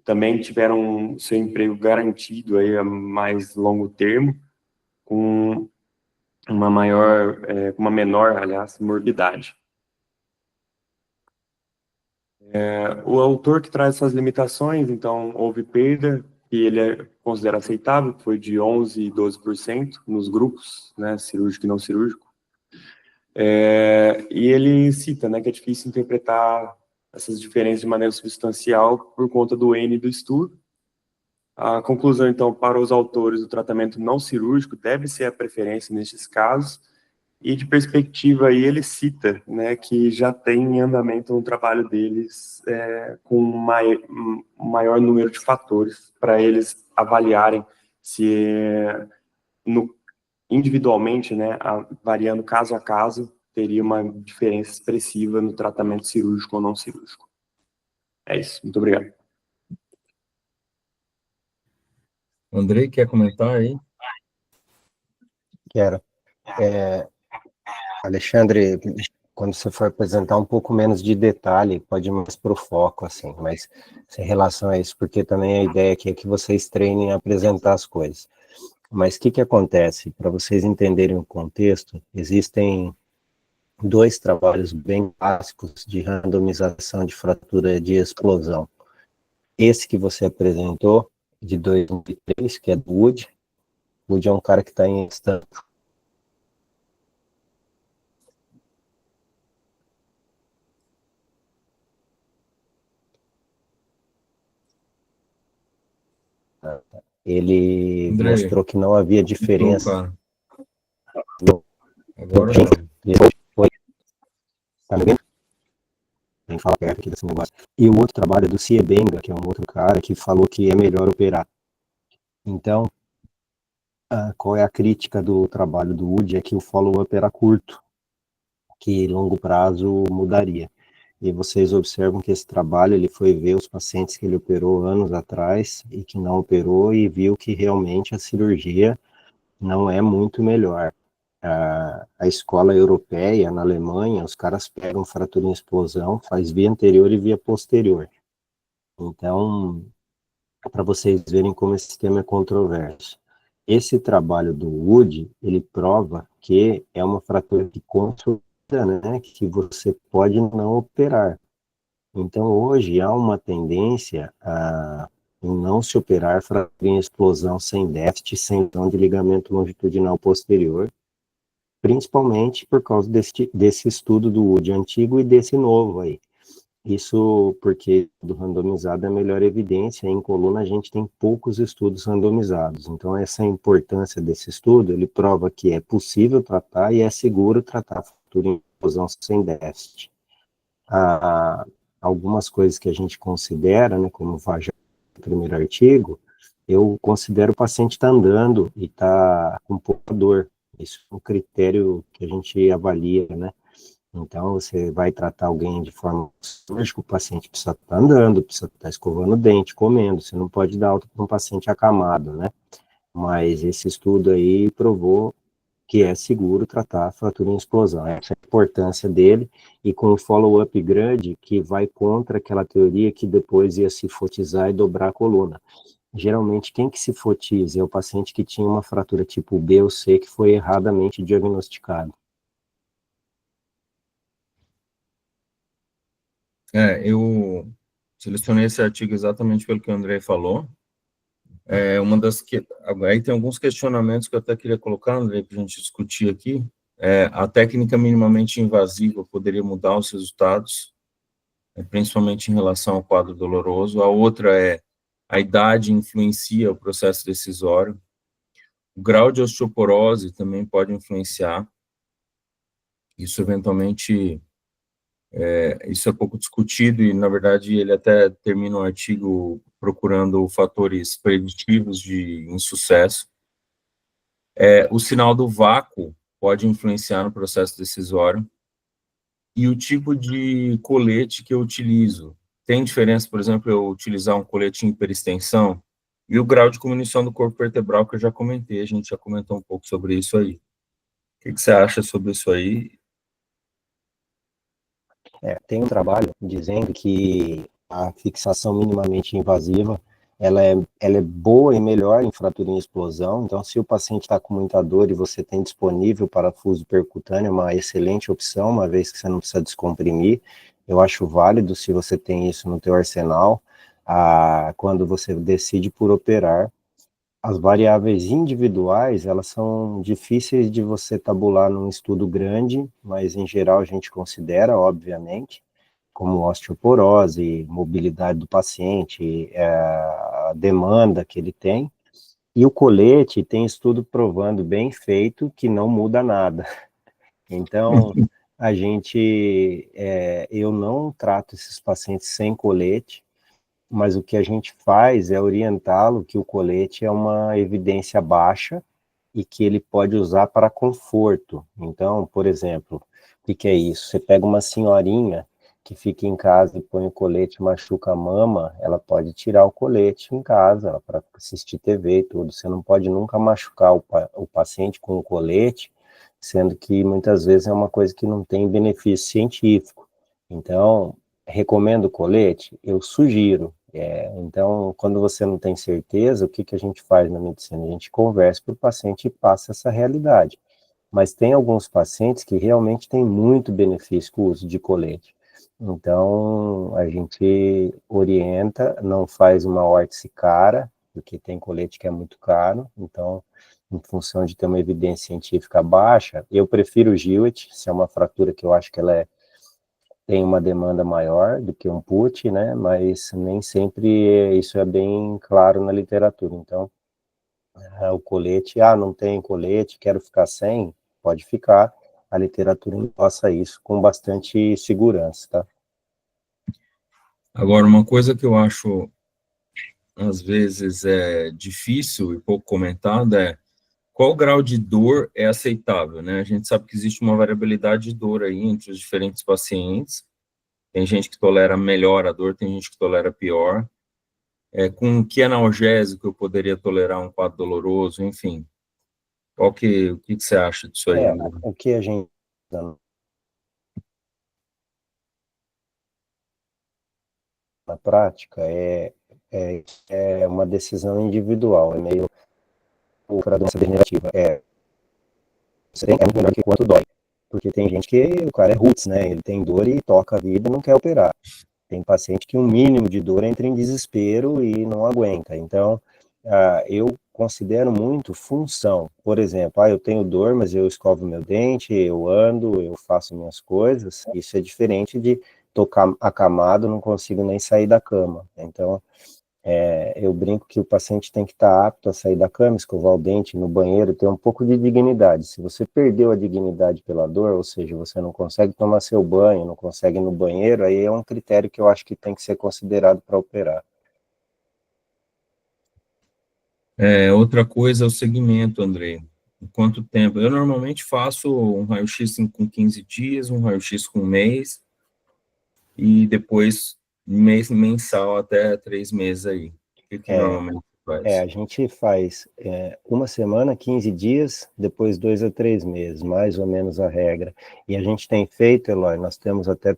Também tiveram seu emprego garantido aí a mais longo termo, com uma menor, aliás, morbidade. O autor que traz essas limitações, então, houve perda, e ele considera aceitável, que foi de 11% e 12% nos grupos, né, cirúrgico e não cirúrgico. E ele cita, né, que é difícil interpretar essas diferenças de maneira substancial por conta do N do estudo. A conclusão, então, para os autores do tratamento não cirúrgico deve ser a preferência nestes casos, e de perspectiva aí ele cita, né, que já tem em andamento um trabalho deles com um maior número de fatores para eles avaliarem se individualmente, né, variando caso a caso, teria uma diferença expressiva no tratamento cirúrgico ou não cirúrgico. É isso, muito obrigado. Andrei, quer comentar aí? Quero. Alexandre, quando você for apresentar um pouco menos de detalhe, pode ir mais para o foco, assim, mas em relação a isso, porque também a ideia aqui é que vocês treinem a apresentar as coisas. Mas o que acontece? Para vocês entenderem o contexto, existem 2 trabalhos bem clássicos de randomização de fratura de explosão. Esse que você apresentou, de 2003, que é do Wood. Wood é um cara que está em Stanford. Ele Andrei, mostrou que não havia diferença. Agora tá. Tá me vendo? Tem que falar perto aqui desse negócio. E o outro trabalho é do Siebenga, que é um outro cara que falou que é melhor operar. Então, qual é a crítica do trabalho do Wood? É que o follow-up era curto, que longo prazo mudaria. E vocês observam que esse trabalho, ele foi ver os pacientes que ele operou anos atrás e que não operou e viu que realmente a cirurgia não é muito melhor. A escola europeia, na Alemanha, os caras pegam fratura em explosão, faz via anterior e via posterior. Então, para vocês verem como esse tema é controverso. Esse trabalho do Wood, ele prova que é uma fratura de consolida, né, que você pode não operar. Então, hoje há uma tendência em não se operar fratura em explosão sem déficit, sem lesão de ligamento longitudinal posterior, principalmente por causa desse estudo do Wood antigo e desse novo aí. Isso porque do randomizado é a melhor evidência, em coluna a gente tem poucos estudos randomizados, então essa importância desse estudo, ele prova que é possível tratar e é seguro tratar a fratura em explosão sem déficit. Algumas coisas que a gente considera, né, como vai já no primeiro artigo, eu considero o paciente está andando e está com pouca dor. Isso é um critério que a gente avalia, né? Então, você vai tratar alguém de forma cirúrgica, o paciente precisa estar andando, precisa estar escovando o dente, comendo. Você não pode dar alta para um paciente acamado, né? Mas esse estudo aí provou que é seguro tratar a fratura em explosão. Essa é a importância dele, e com um follow-up grande que vai contra aquela teoria que depois ia se fotizar e dobrar a coluna. Geralmente, quem que se fotiza é o paciente que tinha uma fratura tipo B ou C que foi erradamente diagnosticado. Eu selecionei esse artigo exatamente pelo que o André falou. Uma das que aí tem alguns questionamentos que eu até queria colocar, André, para a gente discutir aqui. A técnica minimamente invasiva poderia mudar os resultados, principalmente em relação ao quadro doloroso. A outra é a idade influencia o processo decisório. O grau de osteoporose também pode influenciar. Isso eventualmente isso é pouco discutido e, na verdade, ele até termina o artigo procurando fatores preditivos de insucesso. O sinal do vácuo pode influenciar no processo decisório. E o tipo de colete que eu utilizo. Tem diferença, por exemplo, eu utilizar um colete em hiperextensão? E o grau de comunicação do corpo vertebral, que eu já comentei, a gente já comentou um pouco sobre isso aí. O que você acha sobre isso aí? Tem um trabalho dizendo que a fixação minimamente invasiva, ela é boa e melhor em fratura em explosão, então se o paciente está com muita dor e você tem disponível parafuso percutâneo, é uma excelente opção, uma vez que você não precisa descomprimir, eu acho válido se você tem isso no teu arsenal, quando você decide por operar. As variáveis individuais, elas são difíceis de você tabular num estudo grande, mas em geral a gente considera, obviamente, como osteoporose, mobilidade do paciente, a demanda que ele tem. E o colete tem estudo provando bem feito que não muda nada. Então, eu não trato esses pacientes sem colete, mas o que a gente faz é orientá-lo que o colete é uma evidência baixa e que ele pode usar para conforto. Então, por exemplo, o que é isso? Você pega uma senhorinha que fica em casa e põe o colete e machuca a mama, ela pode tirar o colete em casa para assistir TV e tudo. Você não pode nunca machucar o paciente com o colete, sendo que muitas vezes é uma coisa que não tem benefício científico. Então, recomendo o colete? Eu sugiro. Então, quando você não tem certeza, o que a gente faz na medicina? A gente conversa para o paciente e passa essa realidade. Mas tem alguns pacientes que realmente têm muito benefício com o uso de colete. Então, a gente orienta, não faz uma órtese cara, porque tem colete que é muito caro. Então, em função de ter uma evidência científica baixa, eu prefiro o Gillet, se é uma fratura que eu acho que tem uma demanda maior do que um put, né, mas nem sempre isso é bem claro na literatura. Então, o colete, não tem colete, quero ficar sem, pode ficar, a literatura endossa isso com bastante segurança, tá? Agora, uma coisa que eu acho, às vezes, difícil e pouco comentada é qual grau de dor é aceitável, né? A gente sabe que existe uma variabilidade de dor aí entre os diferentes pacientes. Tem gente que tolera melhor a dor, tem gente que tolera pior. Com que analgésico eu poderia tolerar um quadro doloroso, enfim. O que você acha disso aí, André? O que a gente na prática é uma decisão individual, é meio para doença degenerativa. É muito melhor que quanto dói. Porque tem gente que o cara é roots, né? Ele tem dor e toca a vida e não quer operar. Tem paciente que um mínimo de dor entra em desespero e não aguenta. Então, eu considero muito função. Por exemplo, eu tenho dor, mas eu escovo meu dente, eu ando, eu faço minhas coisas. Isso é diferente de tocar acamado, não consigo nem sair da cama. Então, eu brinco que o paciente tem que estar apto a sair da cama, escovar o dente, no banheiro, ter um pouco de dignidade. Se você perdeu a dignidade pela dor, ou seja, você não consegue tomar seu banho, não consegue ir no banheiro, aí é um critério que eu acho que tem que ser considerado para operar. Outra coisa é o segmento, Andrei. Quanto tempo? Eu normalmente faço um raio-x com 15 dias, um raio-x com um mês, e depois mês mensal até 3 meses aí. O que normalmente A faz? gente faz uma semana, 15 dias, depois 2 a 3 meses, mais ou menos a regra. E a gente tem feito, Eloy, nós temos até,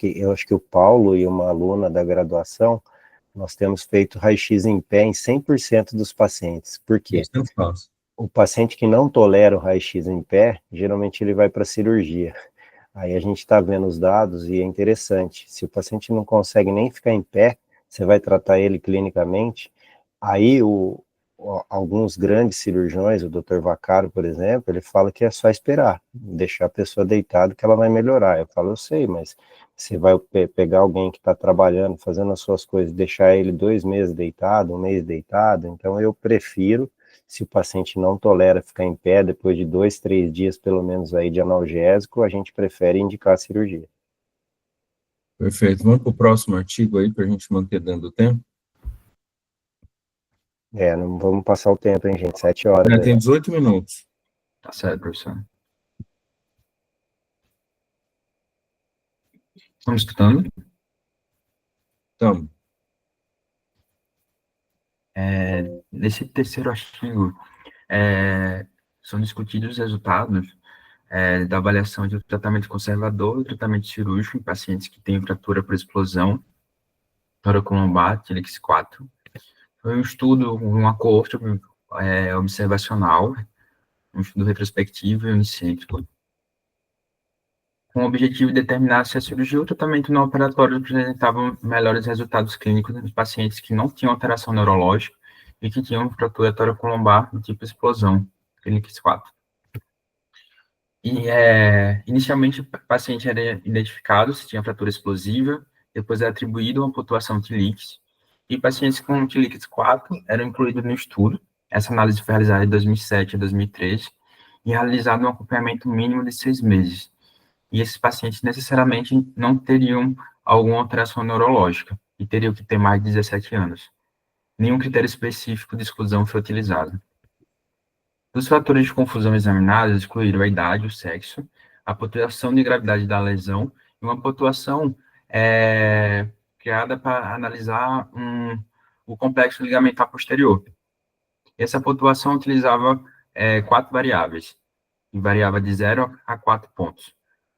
eu acho que o Paulo e uma aluna da graduação, nós temos feito raio-x em pé em 100% dos pacientes. Por quê? Isso eu faço. O paciente que não tolera o raio-x em pé, geralmente ele vai para cirurgia. Aí a gente está vendo os dados e é interessante. Se o paciente não consegue nem ficar em pé, você vai tratar ele clinicamente. Aí alguns grandes cirurgiões, o Dr. Vaccaro, por exemplo, ele fala que é só esperar, deixar a pessoa deitada que ela vai melhorar. Eu falo, eu sei, mas você vai pegar alguém que está trabalhando, fazendo as suas coisas, deixar ele 2 meses deitado, um mês deitado. Então eu prefiro, se o paciente não tolera ficar em pé, depois de 2, 3 dias pelo menos aí de analgésico, a gente prefere indicar a cirurgia. Perfeito. Vamos para o próximo artigo aí, para a gente manter dando tempo. Não vamos passar o tempo, hein, gente? 7 horas. Tem 18 minutos. Tá certo, professor. Estamos escutando? Então, Nesse terceiro artigo, são discutidos os resultados da avaliação de um tratamento conservador e tratamento cirúrgico em pacientes que têm fratura por explosão toracolombar, TLX 4. Foi um estudo, uma coorte observacional, um estudo retrospectivo e unicêntrico, com o objetivo de determinar se a cirurgia ou o tratamento não operatório apresentavam melhores resultados clínicos nos pacientes que não tinham alteração neurológica e que tinham fratura toracolombar do tipo explosão, TLX 4. Inicialmente, o paciente era identificado se tinha fratura explosiva, depois é atribuído uma pontuação TLX, e pacientes com TLX 4 eram incluídos no estudo. Essa análise foi realizada de 2007 a 2013 e realizado um acompanhamento mínimo de 6 meses. E esses pacientes necessariamente não teriam alguma alteração neurológica e teriam que ter mais de 17 anos. Nenhum critério específico de exclusão foi utilizado. Dos fatores de confusão examinados, excluíram a idade, o sexo, a pontuação de gravidade da lesão e uma pontuação criada para analisar o complexo ligamentar posterior. Essa pontuação utilizava 4 variáveis, e variava de 0 a 4 pontos.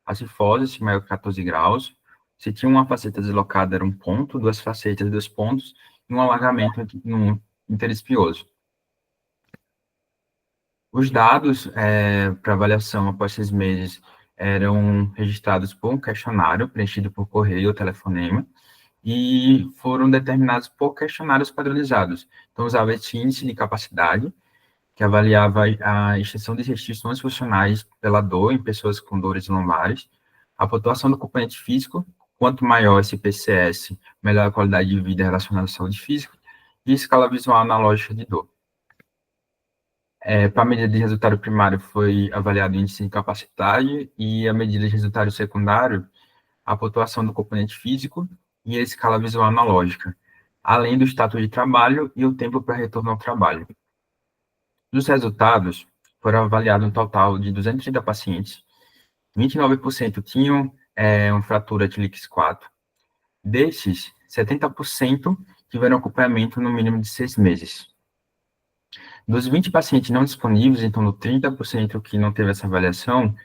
A cifose, se maior que 14 graus, se tinha uma faceta deslocada era 1 ponto, 2 facetas, 2 pontos, e um alargamento no interespinhoso. Os dados para avaliação após 6 meses eram registrados por um questionário preenchido por correio ou telefonema e foram determinados por questionários padronizados. Então, usava esse índice de capacidade, que avaliava a extensão de restrições funcionais pela dor em pessoas com dores lombares, a pontuação do componente físico, quanto maior esse PCS, melhor a qualidade de vida relacionada à saúde física, e escala visual analógica de dor. Para a medida de resultado primário foi avaliado o índice de capacidade e a medida de resultado secundário, a pontuação do componente físico e a escala visual analógica, além do status de trabalho e o tempo para retorno ao trabalho. Dos resultados, foram avaliados um total de 230 pacientes, 29% tinham uma fratura TLX 4. Desses, 70% tiveram acompanhamento no mínimo de 6 meses. Dos 20 pacientes não disponíveis, então do 30% que não teve essa avaliação,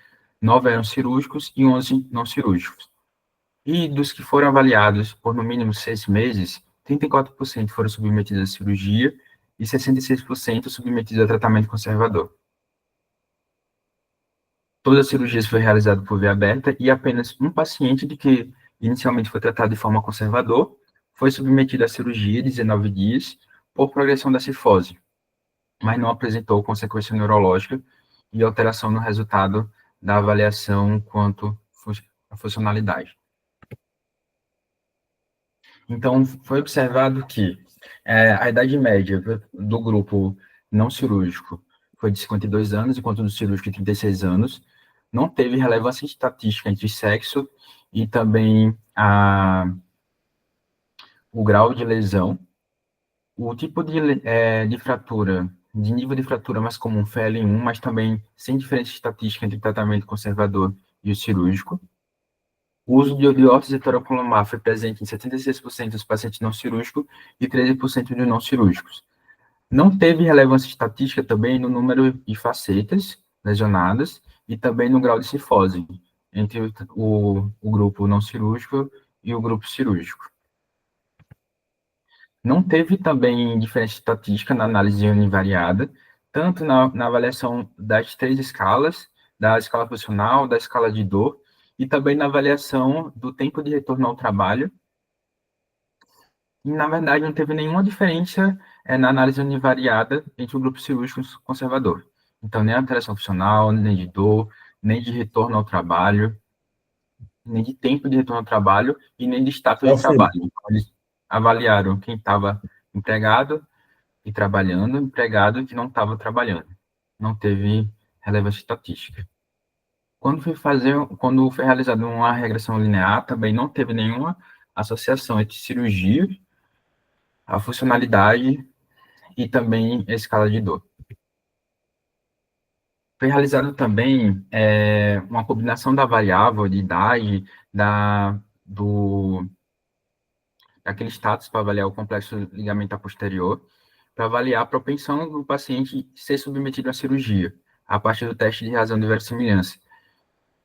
9 eram cirúrgicos e 11 não cirúrgicos. E dos que foram avaliados por no mínimo 6 meses, 34% foram submetidos à cirurgia e 66% submetidos a tratamento conservador. Todas as cirurgias foram realizadas por via aberta e apenas um paciente de que inicialmente foi tratado de forma conservador, foi submetido à cirurgia de 19 dias por progressão da cifose, mas não apresentou consequência neurológica e alteração no resultado da avaliação quanto à funcionalidade. Então, foi observado que a idade média do grupo não cirúrgico foi de 52 anos, enquanto do cirúrgico de 36 anos. Não teve relevância estatística entre sexo e também o grau de lesão. O tipo de fratura, de nível de fratura mais comum foi L1, mas também sem diferença estatística entre o tratamento conservador e o cirúrgico. O uso de órtese toracolumbar foi presente em 76% dos pacientes não cirúrgicos e 13% de não cirúrgicos. Não teve relevância estatística também no número de facetas lesionadas e também no grau de cifose entre o grupo não cirúrgico e o grupo cirúrgico. Não teve também diferença estatística na análise univariada, tanto na avaliação das 3 escalas, da escala funcional, da escala de dor, e também na avaliação do tempo de retorno ao trabalho. E, na verdade, não teve nenhuma diferença na análise univariada entre o grupo cirúrgico e o conservador. Então, nem alteração funcional, nem de dor, nem de retorno ao trabalho, nem de tempo de retorno ao trabalho e nem de status de trabalho. Então, eles avaliaram quem estava empregado e trabalhando, empregado e que não estava trabalhando. Não teve relevância estatística. Quando foi realizada uma regressão linear, também não teve nenhuma associação entre cirurgia, a funcionalidade e também a escala de dor. Foi realizado também uma combinação da variável de idade, daquele status para avaliar o complexo ligamentar posterior, para avaliar a propensão do paciente ser submetido à cirurgia, a partir do teste de razão de verossimilhança.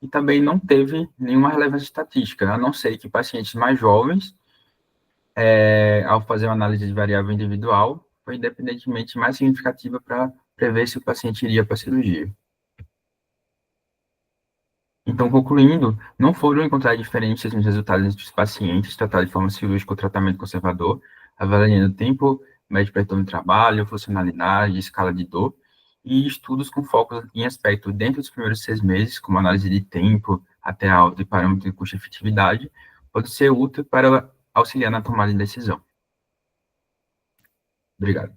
E também não teve nenhuma relevância estatística, a não ser que pacientes mais jovens, ao fazer uma análise de variável individual, foi independentemente mais significativa para prever se o paciente iria para a cirurgia. Então, concluindo, não foram encontradas diferenças nos resultados entre os pacientes tratados de forma cirúrgica ou tratamento conservador, avaliando tempo médio para retorno de trabalho, funcionalidade, escala de dor, e estudos com foco em aspectos dentro dos primeiros 6 meses, como análise de tempo, até alta e parâmetro de custo-efetividade, pode ser útil para auxiliar na tomada de decisão. Obrigado.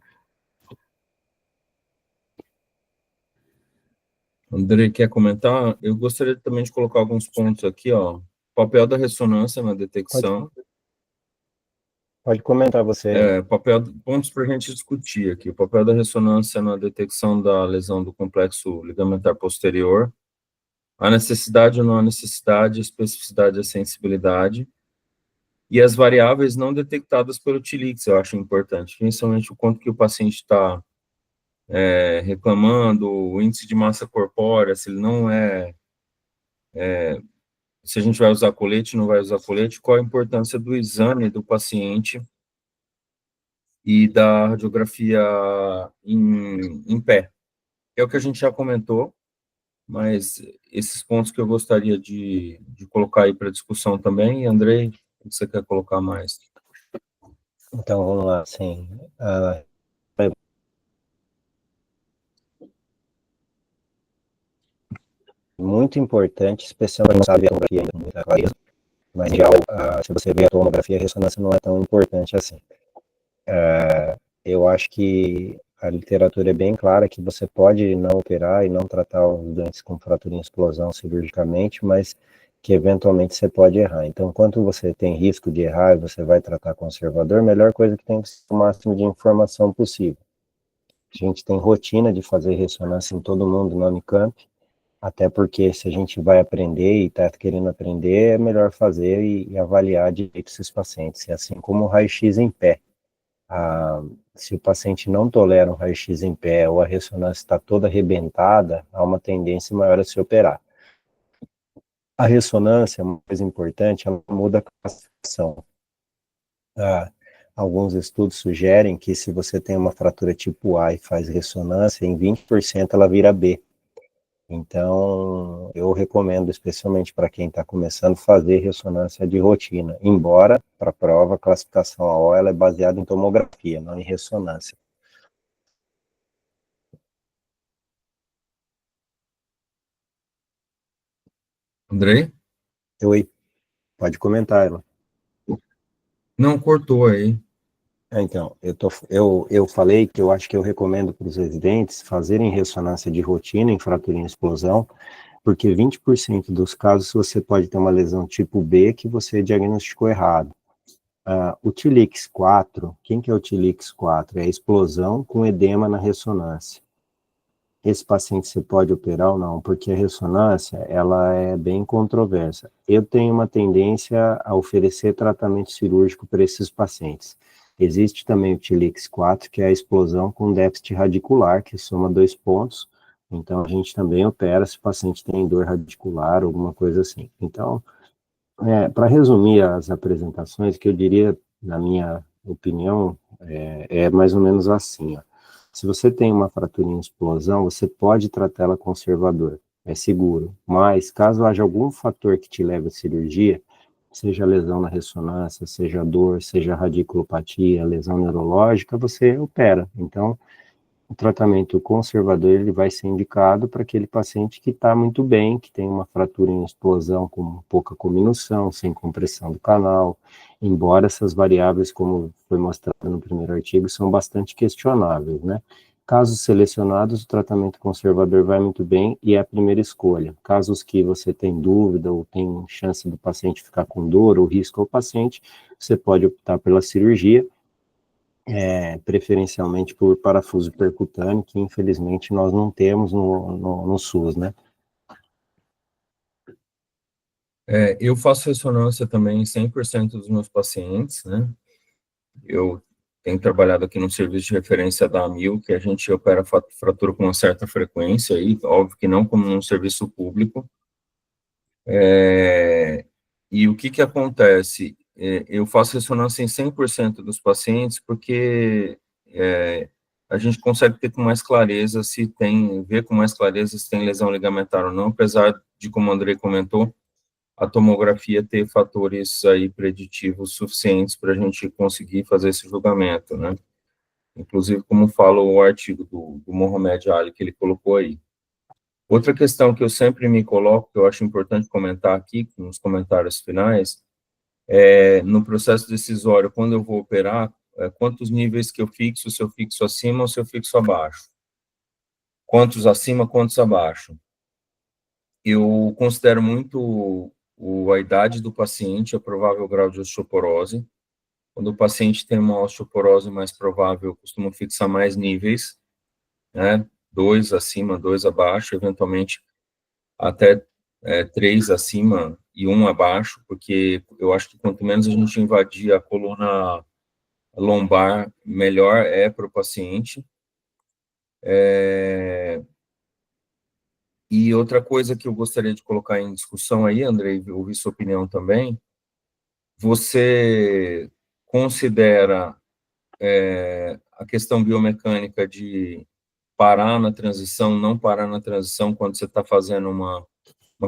André, quer comentar? Eu gostaria também de colocar alguns pontos aqui, ó. Papel da ressonância na detecção. Pode comentar você. Pontos para a gente discutir aqui. O papel da ressonância na detecção da lesão do complexo ligamentar posterior. A necessidade ou não a necessidade, a especificidade e a sensibilidade. E as variáveis não detectadas pelo TLIX, eu acho importante. Principalmente o quanto que o paciente está reclamando, o índice de massa corpórea, se ele não se a gente vai usar colete, não vai usar colete, qual a importância do exame do paciente e da radiografia em pé. É o que a gente já comentou, mas esses pontos que eu gostaria de colocar aí para discussão também. Andrei, o que você quer colocar mais? Então, vamos lá, sim. Muito importante, especialmente não sabe a tomografia ainda com muita clareza, mas já se você vê a tomografia, a ressonância não é tão importante assim. Eu acho que a literatura é bem clara que você pode não operar e não tratar os doentes com fratura em explosão cirurgicamente, mas que eventualmente você pode errar. Então, enquanto você tem risco de errar e você vai tratar conservador, a melhor coisa que tem que ser o máximo de informação possível. A gente tem rotina de fazer ressonância em todo mundo na Unicamp, até porque se a gente vai aprender e está querendo aprender, é melhor fazer e avaliar direito esses pacientes, e assim como o raio-x em pé. Se o paciente não tolera um raio-x em pé ou a ressonância está toda arrebentada, há uma tendência maior a se operar. A ressonância, mais importante, ela muda a classificação. Alguns estudos sugerem que se você tem uma fratura tipo A e faz ressonância, em 20% ela vira B. Então, eu recomendo, especialmente para quem está começando, fazer ressonância de rotina, embora, para a prova, a classificação AO ela é baseada em tomografia, não em ressonância. Andrei? Oi, pode comentar, Ela. Não, cortou aí. Então, eu falei que eu acho que eu recomendo para os residentes fazerem ressonância de rotina em fratura em explosão, porque 20% dos casos você pode ter uma lesão tipo B que você diagnosticou errado. O TLX4, quem que é o TLX4? É a explosão com edema na ressonância. Esse paciente você pode operar ou não, porque a ressonância, ela é bem controversa. Eu tenho uma tendência a oferecer tratamento cirúrgico para esses pacientes. Existe também o TLX4, que é a explosão com déficit radicular, que soma 2 pontos. Então, a gente também opera se o paciente tem dor radicular, alguma coisa assim. Então, para resumir as apresentações, que eu diria, na minha opinião, é mais ou menos assim, ó. Se você tem uma fratura em explosão, você pode tratar ela conservador, é seguro. Mas, caso haja algum fator que te leve à cirurgia, seja lesão na ressonância, seja dor, seja radiculopatia, lesão neurológica, você opera. Então, o tratamento conservador ele vai ser indicado para aquele paciente que está muito bem, que tem uma fratura em explosão com pouca cominução, sem compressão do canal, embora essas variáveis, como foi mostrado no primeiro artigo, são bastante questionáveis, né? Casos selecionados, o tratamento conservador vai muito bem e é a primeira escolha. Casos que você tem dúvida ou tem chance do paciente ficar com dor ou risco ao paciente, você pode optar pela cirurgia, preferencialmente por parafuso percutâneo, que infelizmente nós não temos no SUS, né? Eu faço ressonância também em 100% dos meus pacientes, né? Eu tenho trabalhado aqui no serviço de referência da AMIL, que a gente opera fratura com uma certa frequência, aí, óbvio que não como num serviço público. E o que acontece? Eu faço ressonância em 100% dos pacientes, porque a gente consegue ter com mais clareza ver com mais clareza se tem lesão ligamentar ou não, apesar de, como o Andrei comentou, a tomografia ter fatores aí preditivos suficientes para a gente conseguir fazer esse julgamento, né? Inclusive, como fala o artigo do Mohamed Ali, que ele colocou aí. Outra questão que eu sempre me coloco, que eu acho importante comentar aqui, nos comentários finais, no processo decisório, quando eu vou operar, quantos níveis que eu fixo, se eu fixo acima ou se eu fixo abaixo. Quantos acima, quantos abaixo. Eu considero muito a idade do paciente, a provável grau de osteoporose. Quando o paciente tem uma osteoporose mais provável, eu costumo fixar mais níveis, né? 2 acima, 2 abaixo, eventualmente até 3 acima e 1 abaixo, porque eu acho que quanto menos a gente invadir a coluna lombar, melhor é para o paciente. E outra coisa que eu gostaria de colocar em discussão aí, Andrei, ouvir sua opinião também, você considera a questão biomecânica de parar na transição, não parar na transição quando você está fazendo uma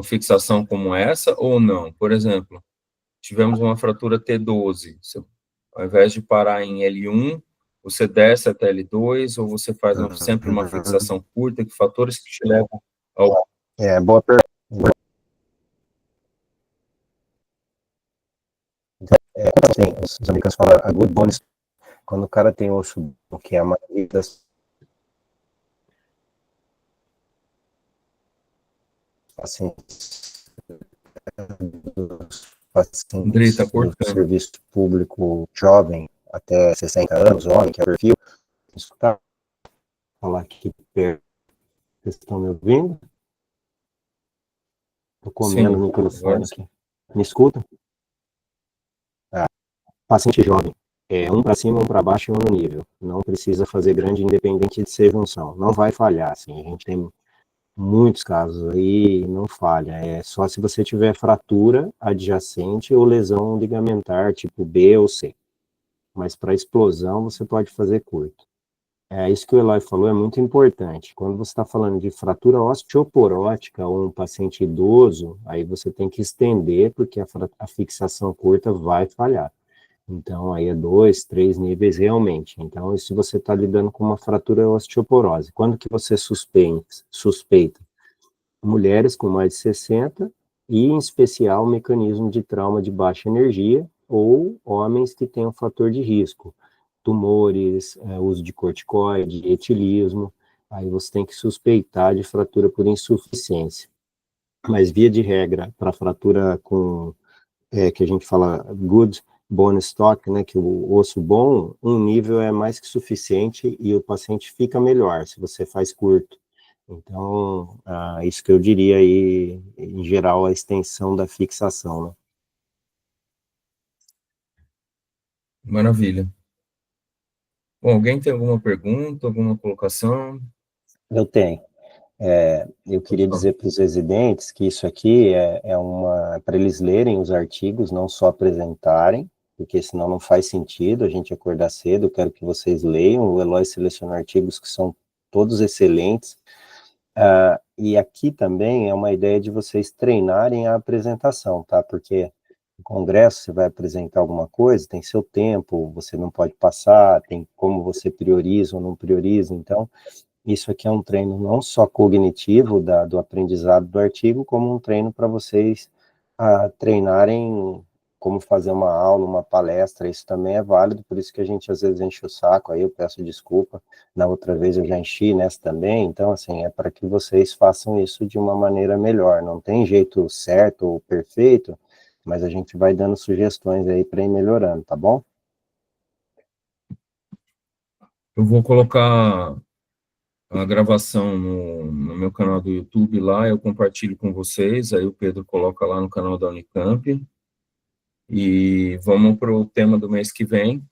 fixação como essa, ou não? Por exemplo, tivemos uma fratura T12, você, ao invés de parar em L1, você desce até L2, ou você faz sempre uma fixação curta, que fatores que te levam ao... Boa pergunta. Os americanos falam a good bones, quando o cara tem osso, que é a maioria das pacientes Andrei, está do cortando. serviço público jovem, até 60 anos, homem, que é o perfil, escutar, falar aqui perto. Vocês estão me ouvindo? Estou comendo o microfone aqui. Me escutam? Paciente jovem. Um para cima, um para baixo e um no nível. Não precisa fazer grande independente de ser junção. Não vai falhar, assim. A gente tem muitos casos aí e não falha. É só se você tiver fratura adjacente ou lesão ligamentar, tipo B ou C. Mas para explosão, você pode fazer curto. Isso que o Eloy falou é muito importante. Quando você está falando de fratura osteoporótica ou um paciente idoso, aí você tem que estender, porque a fixação curta vai falhar. Então, aí é 2, 3 níveis realmente. Então, se você está lidando com uma fratura osteoporose, quando que você suspeita? Mulheres com mais de 60 e, em especial, mecanismo de trauma de baixa energia ou homens que têm um fator de risco, tumores, uso de corticoide, etilismo, aí você tem que suspeitar de fratura por insuficiência. Mas, via de regra, para fratura com, que a gente fala good bone stock, né, que o osso bom, um nível é mais que suficiente e o paciente fica melhor se você faz curto. Então, isso que eu diria aí, em geral, a extensão da fixação, né? Maravilha. Bom, alguém tem alguma pergunta, alguma colocação? Eu tenho. Eu queria dizer para os residentes que isso aqui para eles lerem os artigos, não só apresentarem, porque senão não faz sentido a gente acordar cedo. Eu quero que vocês leiam. O Eloy selecionou artigos que são todos excelentes. E aqui também é uma ideia de vocês treinarem a apresentação, tá? Porque no congresso você vai apresentar alguma coisa, tem seu tempo, você não pode passar, tem como você prioriza ou não prioriza. Então, isso aqui é um treino não só cognitivo do aprendizado do artigo, como um treino para vocês treinarem como fazer uma aula, uma palestra. Isso também é válido, por isso que a gente às vezes enche o saco, aí eu peço desculpa, na outra vez eu já enchi nessa também. Então, assim, é para que vocês façam isso de uma maneira melhor. Não tem jeito certo ou perfeito, mas a gente vai dando sugestões aí para ir melhorando, tá bom? Eu vou colocar a gravação no meu canal do YouTube lá, eu compartilho com vocês, aí o Pedro coloca lá no canal da Unicamp, e vamos para o tema do mês que vem.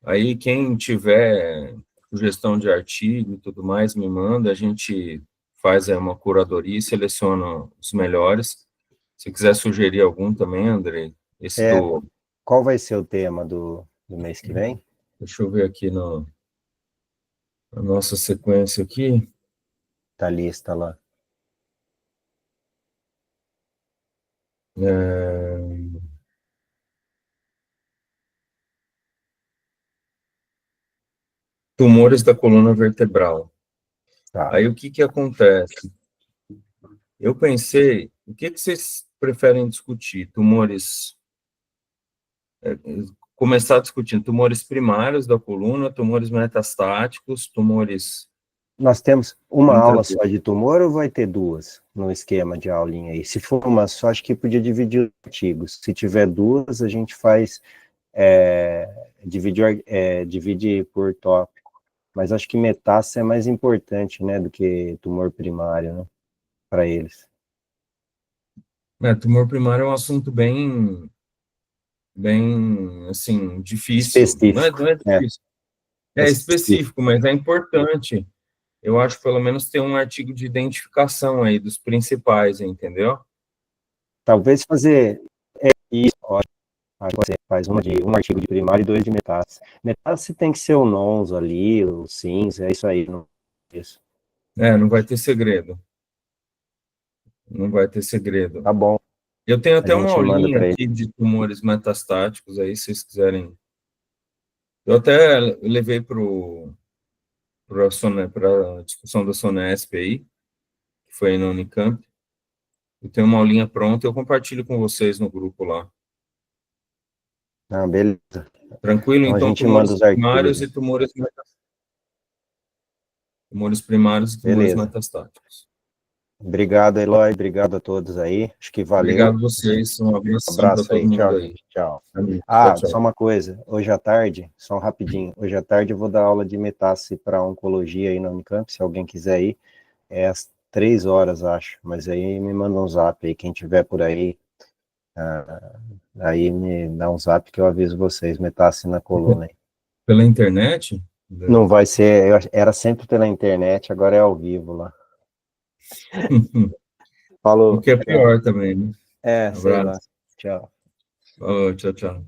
Aí quem tiver sugestão de artigo e tudo mais, me manda, a gente faz uma curadoria e seleciona os melhores. Se quiser sugerir algum também, André, Qual vai ser o tema do mês que vem? Deixa eu ver aqui na nossa sequência aqui. Tá lista lá. Tumores da coluna vertebral. Tá. Aí o que acontece? Eu pensei, o que vocês preferem discutir? Tumores, começar discutindo tumores primários da coluna, tumores metastáticos, tumores... Nós temos uma aula só de tumor ou vai ter duas no esquema de aulinha aí? Se for uma só, acho que podia dividir os artigos. Se tiver duas, a gente faz, divide por tópico. Mas acho que metástase é mais importante, né, do que tumor primário, né, para eles. Tumor primário é um assunto bem, assim, difícil. Específico. Não é difícil. É específico, mas é importante. Eu acho, pelo menos, ter um artigo de identificação aí dos principais, entendeu? Talvez fazer isso, você faz um artigo de primário e 2 de metástase. Metástase tem que ser o nons ali, o sims, é isso aí. Não, isso. Não vai ter segredo. Não vai ter segredo. Tá bom. Eu tenho até uma aulinha aqui de tumores metastáticos, aí, se vocês quiserem. Eu até levei para a discussão da Sonesp aí, que foi aí na Unicamp. Eu tenho uma aulinha pronta, eu compartilho com vocês no grupo lá. Beleza. Tranquilo? Então, a gente manda os primários e tumores metastáticos. Tumores primários e tumores metastáticos. Obrigado, Eloy. Obrigado a todos aí. Acho que valeu. Obrigado a vocês. Um abraço para todo mundo tchau, aí. Tchau. Tchau. Só uma coisa. Hoje à tarde, só rapidinho. Hoje à tarde eu vou dar aula de metástase para oncologia aí na Unicamp, se alguém quiser ir. É às 3 horas, acho. Mas aí me manda um zap aí, quem tiver por aí. Aí me dá um zap que eu aviso vocês, metástase na coluna aí. Pela internet? Não vai ser, era sempre pela internet, agora é ao vivo lá. Falou. O que é pior também, né? Sei lá. Tchau. Falou, tchau.